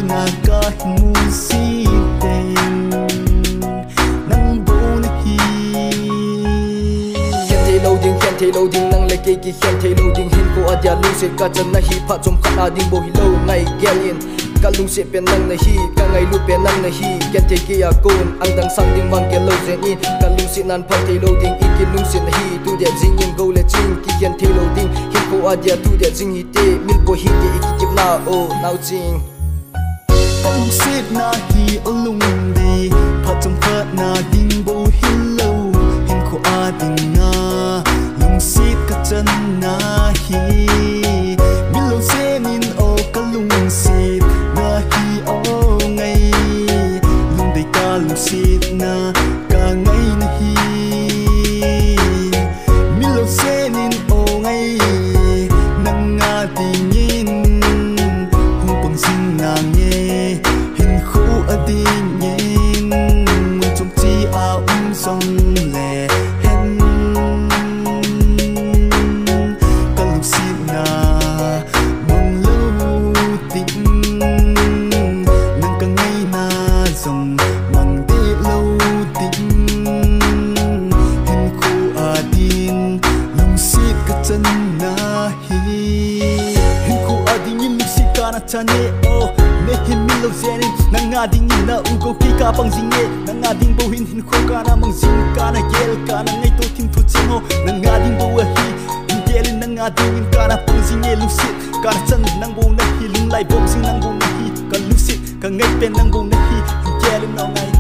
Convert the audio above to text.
na ka mu si ten nang bo na hi khen thei lo ding nang le ke ki khen thei lo ding hin ko adya lu se ka chan na hi pha chom khana ding bo hi lo ngai gelin ka lung se pen nang na hi ka ngai lu pen nang na hi khen thei ke ya kon ang dang sang ding wang ke lo zen in ka lung se nan pha thei lo ding ik ki lung se na hi tu de jing in go le ching ki khen thei lo ding hin ko adya tu de jing hi te min ko hi ke ik ki na o nau ching lung se na hi lung de pha chom khana ding bo hi lo hin ko ading na lung se ka chan na hi min lo se nin o ka lung se na hi o ngai lung de ka lung se na ka ngai na hi min lo se nin o ngai nang nga ding in hung pang sing na nge hin khu ading in mun chom chi a song le chane o me hin min lo zenin nang nga ding na u ko ki ka pang jing e nang nga ding bo hin hin kho ka na mang jing ka na gel ka na ngai to thim thu ching ho nang nga ding bo hi hin gel nang nga ding in ka na pang jing e lu sit ka na chan nang bo na hi lung lai bom sing nang bo na hi ka lu sit ka ngai pen nang bo na hi hin gel no ngai